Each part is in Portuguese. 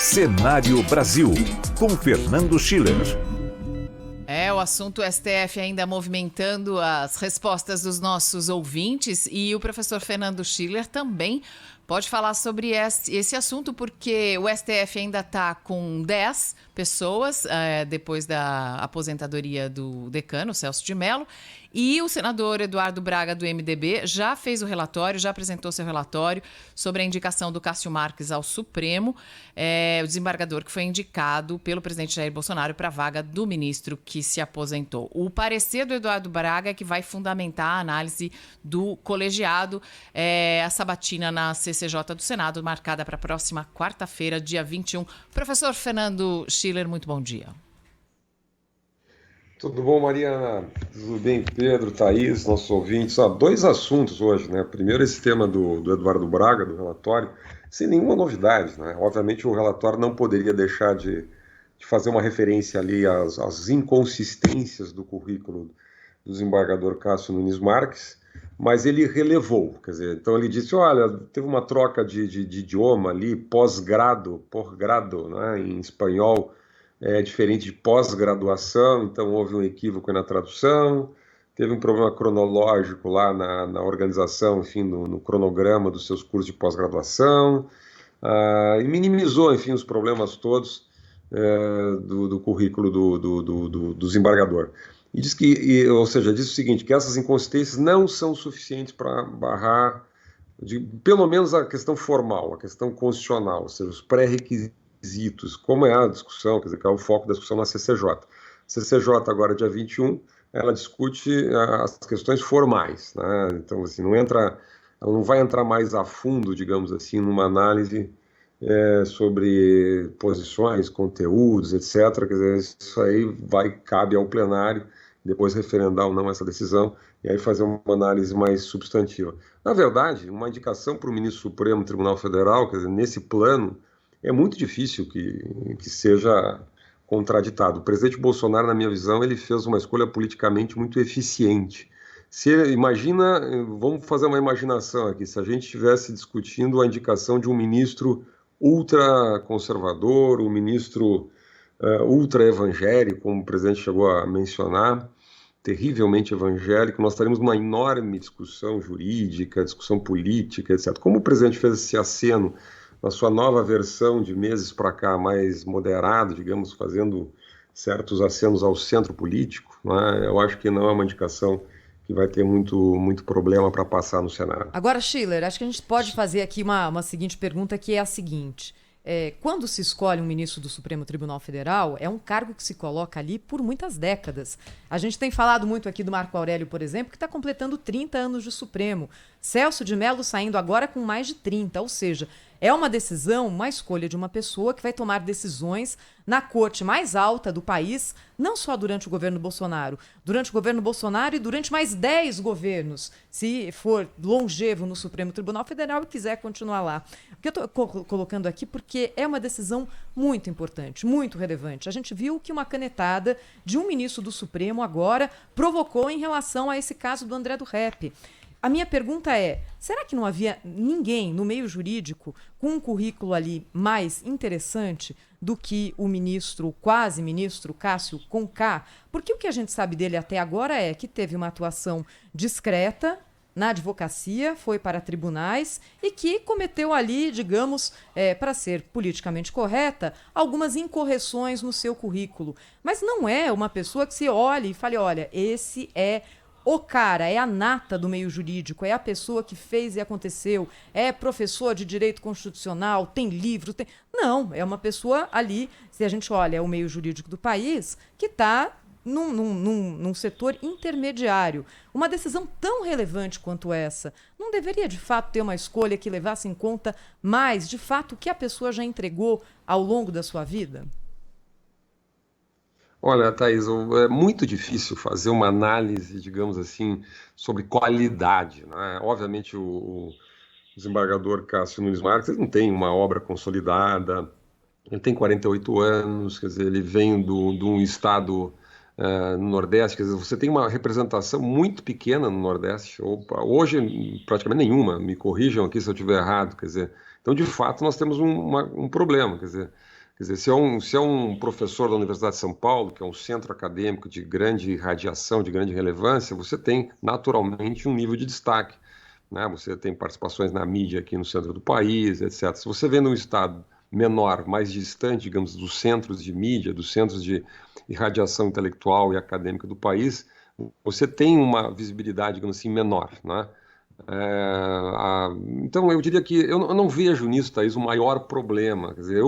Cenário Brasil, com Fernando Schiller. O assunto STF ainda movimentando as respostas dos nossos ouvintes, e o professor Fernando Schiller também pode falar sobre esse assunto, porque o STF ainda está com 10 pessoas depois da aposentadoria do decano, Celso de Mello, e o senador Eduardo Braga, do MDB, já fez o relatório, já apresentou seu relatório sobre a indicação do Cássio Marques ao Supremo, o desembargador que foi indicado pelo presidente Jair Bolsonaro para a vaga do ministro que se aposentou. O parecer do Eduardo Braga é que vai fundamentar a análise do colegiado, a sabatina na CCJ do Senado, marcada para a próxima quarta-feira, dia 21. Professor Fernando Schiller, muito bom dia. Tudo bom, Mariana? Tudo bem, Pedro, Thaís, nossos ouvintes? Dois assuntos hoje, né? Primeiro, esse tema do Eduardo Braga, do relatório, sem nenhuma novidade, né? Obviamente, o relatório não poderia deixar de fazer uma referência ali às inconsistências do currículo do desembargador Cássio Nunes Marques, mas ele relevou, quer dizer, então ele disse, olha, teve uma troca de idioma ali, pós-grado, né, em espanhol, diferente de pós-graduação, então houve um equívoco na tradução, teve um problema cronológico lá na organização, enfim, no cronograma dos seus cursos de pós-graduação, e minimizou, enfim, os problemas todos do currículo do desembargador. E diz que, ou seja, diz o seguinte, que essas inconsistências não são suficientes para barrar, pelo menos a questão formal, a questão constitucional, ou seja, os pré-requisitos, como é a discussão, quer dizer, que é o foco da discussão na CCJ. A CCJ agora, dia 21, ela discute as questões formais, né? Então, assim, ela não vai entrar mais a fundo, digamos assim, numa análise sobre posições, conteúdos, etc. Quer dizer, isso aí cabe ao plenário depois referendar ou não essa decisão, e aí fazer uma análise mais substantiva. Na verdade, uma indicação para o ministro Supremo Tribunal Federal, quer dizer, nesse plano, é muito difícil que seja contraditado. O presidente Bolsonaro, na minha visão, ele fez uma escolha politicamente muito eficiente. Imagina, vamos fazer uma imaginação aqui, se a gente estivesse discutindo a indicação de um ministro ultraconservador, um ministro ultra-evangélico, como o presidente chegou a mencionar, terrivelmente evangélico, nós estaríamos numa enorme discussão jurídica, discussão política, etc. Como o presidente fez esse aceno na sua nova versão de meses para cá, mais moderado, digamos, fazendo certos acenos ao centro político, né? Eu acho que não é uma indicação que vai ter muito problema para passar no Senado. Agora, Schiller, acho que a gente pode fazer aqui uma seguinte pergunta, que é a seguinte. Quando se escolhe um ministro do Supremo Tribunal Federal, é um cargo que se coloca ali por muitas décadas. A gente tem falado muito aqui do Marco Aurélio, por exemplo, que está completando 30 anos de Supremo. Celso de Mello saindo agora com mais de 30, ou seja, é uma decisão, uma escolha de uma pessoa que vai tomar decisões na corte mais alta do país, não só durante o governo Bolsonaro, durante o governo Bolsonaro e durante mais 10 governos, se for longevo no Supremo Tribunal Federal e quiser continuar lá. O que eu estou colocando aqui porque é uma decisão muito importante, muito relevante. A gente viu que uma canetada de um ministro do Supremo agora provocou em relação a esse caso do André do Rep. A minha pergunta é, será que não havia ninguém no meio jurídico com um currículo ali mais interessante do que o ministro, o quase-ministro Cássio Conká? Porque o que a gente sabe dele até agora é que teve uma atuação discreta na advocacia, foi para tribunais e que cometeu ali, digamos, para ser politicamente correta, algumas incorreções no seu currículo. Mas não é uma pessoa que se olhe e fale, olha, esse é o cara, é a nata do meio jurídico, é a pessoa que fez e aconteceu, é professor de direito constitucional, tem livro, tem... Não, é uma pessoa ali, se a gente olha o meio jurídico do país, que está num setor intermediário. Uma decisão tão relevante quanto essa, não deveria, de fato, ter uma escolha que levasse em conta mais, de fato, o que a pessoa já entregou ao longo da sua vida? Olha, Thaís, é muito difícil fazer uma análise, digamos assim, sobre qualidade, né? Obviamente, o desembargador Cássio Nunes Marques ele não tem uma obra consolidada, ele tem 48 anos, quer dizer, ele vem de um estado no Nordeste, quer dizer, você tem uma representação muito pequena no Nordeste, hoje praticamente nenhuma, me corrijam aqui se eu estiver errado, quer dizer, Então, de fato, nós temos um problema, quer dizer, se é um professor da Universidade de São Paulo, que é um centro acadêmico de grande radiação, de grande relevância, você tem naturalmente um nível de destaque, né? Você tem participações na mídia aqui no centro do país, etc. Se você vê num estado menor, mais distante, digamos, dos centros de mídia, dos centros de irradiação intelectual e acadêmica do país, você tem uma visibilidade, digamos assim, menor, né? Então, eu diria que eu não vejo nisso, Thaís, o maior problema. Quer dizer,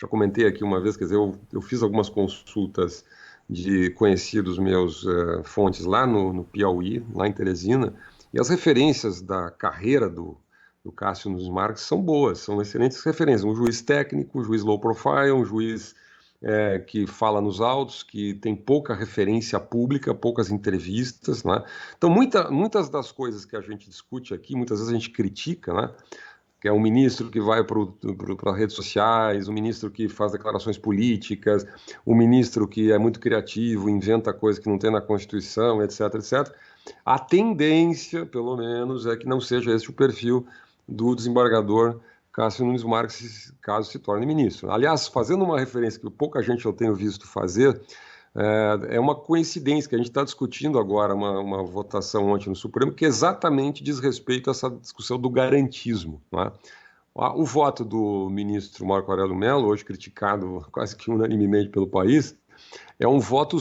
já comentei aqui uma vez, quer dizer, eu fiz algumas consultas de conhecidos meus fontes lá no Piauí, lá em Teresina, e as referências da carreira do Cássio Nunes Marques são boas, são excelentes referências. Um juiz técnico, um juiz low profile, um juiz que fala nos autos, que tem pouca referência pública, poucas entrevistas, né? Então, muitas das coisas que a gente discute aqui, muitas vezes a gente critica, né? Que é um ministro que vai para as redes sociais, um ministro que faz declarações políticas, um ministro que é muito criativo, inventa coisas que não tem na Constituição, etc, etc. A tendência, pelo menos, é que não seja esse o perfil do desembargador Cássio Nunes Marques, caso se torne ministro. Aliás, fazendo uma referência que pouca gente eu tenho visto fazer, é uma coincidência que a gente está discutindo agora uma votação ontem no Supremo que exatamente diz respeito a essa discussão do garantismo, não é? O voto do ministro Marco Aurélio Mello, hoje criticado quase que unanimemente pelo país, é um voto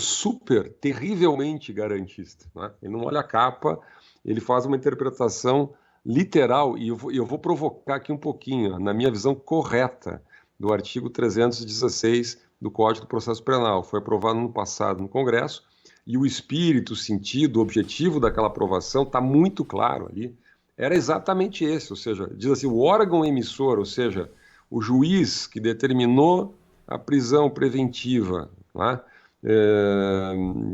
terrivelmente garantista, não é? Ele não olha a capa, ele faz uma interpretação literal, e eu vou provocar aqui um pouquinho, na minha visão correta, do artigo 316 do Código do Processo Penal. Foi aprovado no passado no Congresso, e o espírito, o sentido, o objetivo daquela aprovação está muito claro ali. Era exatamente esse, ou seja, diz assim, o órgão emissor, ou seja, o juiz que determinou a prisão preventiva, né,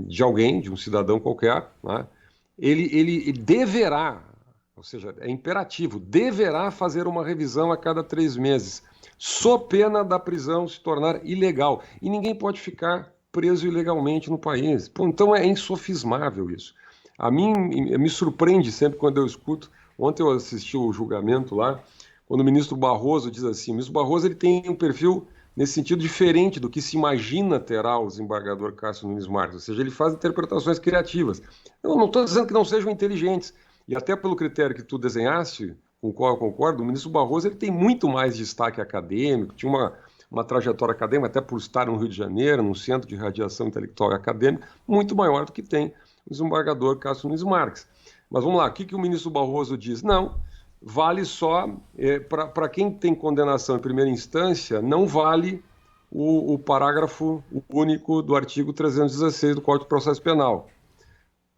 de alguém, de um cidadão qualquer, né, ele deverá, ou seja, é imperativo, deverá fazer uma revisão a cada 3 meses, sob pena da prisão se tornar ilegal. E ninguém pode ficar preso ilegalmente no país. Pô, então é insofismável isso. A mim me surpreende sempre quando eu escuto. Ontem eu assisti o julgamento lá, quando o ministro Barroso diz assim, o ministro Barroso ele tem um perfil nesse sentido diferente do que se imagina terá o desembargador Cássio Nunes Marques, ou seja, ele faz interpretações criativas. Eu não estou dizendo que não sejam inteligentes, e até pelo critério que tu desenhaste, com o qual eu concordo, o ministro Barroso ele tem muito mais destaque acadêmico, tinha uma trajetória acadêmica, até por estar no Rio de Janeiro, num centro de radiação intelectual e acadêmica, muito maior do que tem o desembargador Cássio Nunes Marques. Mas vamos lá, o que o ministro Barroso diz? Não, vale só, para quem tem condenação em primeira instância, não vale o parágrafo único do artigo 316 do Código de Processo Penal.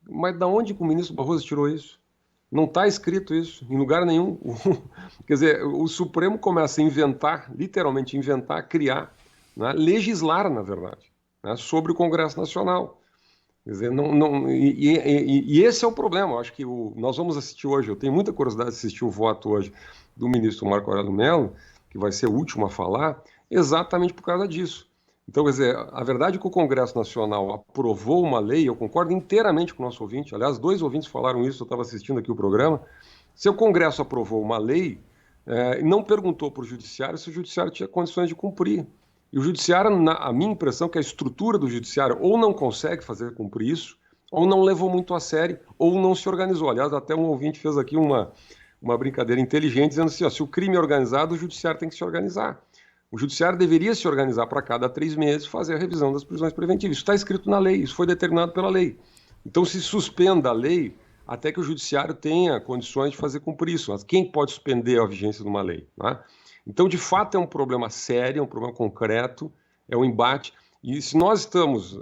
Mas da onde que o ministro Barroso tirou isso? Não está escrito isso, em lugar nenhum. Quer dizer, o Supremo começa a inventar, literalmente inventar, criar, né, legislar, na verdade, né, sobre o Congresso Nacional. Quer dizer, e esse é o problema. Eu acho que nós vamos assistir hoje, eu tenho muita curiosidade de assistir o voto hoje do ministro Marco Aurélio Mello, que vai ser o último a falar, exatamente por causa disso. Então, quer dizer, a verdade é que o Congresso Nacional aprovou uma lei, eu concordo inteiramente com o nosso ouvinte, aliás, 2 ouvintes falaram isso, eu estava assistindo aqui o programa, se o Congresso aprovou uma lei, não perguntou para o Judiciário se o Judiciário tinha condições de cumprir. E o Judiciário, a minha impressão é que a estrutura do Judiciário ou não consegue fazer cumprir isso, ou não levou muito a sério, ou não se organizou. Aliás, até um ouvinte fez aqui uma brincadeira inteligente, dizendo assim, ó, se o crime é organizado, o Judiciário tem que se organizar. O Judiciário deveria se organizar para cada 3 meses fazer a revisão das prisões preventivas. Isso está escrito na lei, isso foi determinado pela lei. Então se suspenda a lei até que o Judiciário tenha condições de fazer cumprir isso. Mas quem pode suspender a vigência de uma lei, né? Então, de fato, é um problema sério, é um problema concreto, é um embate. E se nós estamos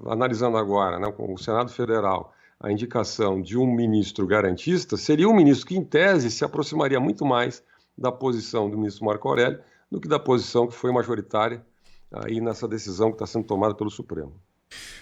analisando agora, né, com o Senado Federal, a indicação de um ministro garantista, seria um ministro que, em tese, se aproximaria muito mais da posição do ministro Marco Aurélio do que da posição que foi majoritária aí nessa decisão que está sendo tomada pelo Supremo.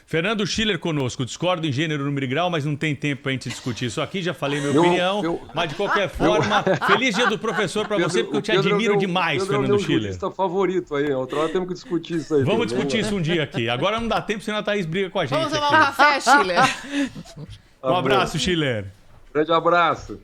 Fernando Schiller conosco, discordo em gênero, número e grau, mas não tem tempo para a gente discutir isso aqui, já falei minha opinião, mas de qualquer forma, feliz dia do professor para você, porque eu te admiro demais, Fernando Schiller. É o meu favorito aí, outra hora temos que discutir isso aí. Vamos discutir isso um dia aqui, agora não dá tempo, senão a Thaís briga com a gente. Vamos tomar um café, Schiller. Um abraço, Schiller. Grande abraço.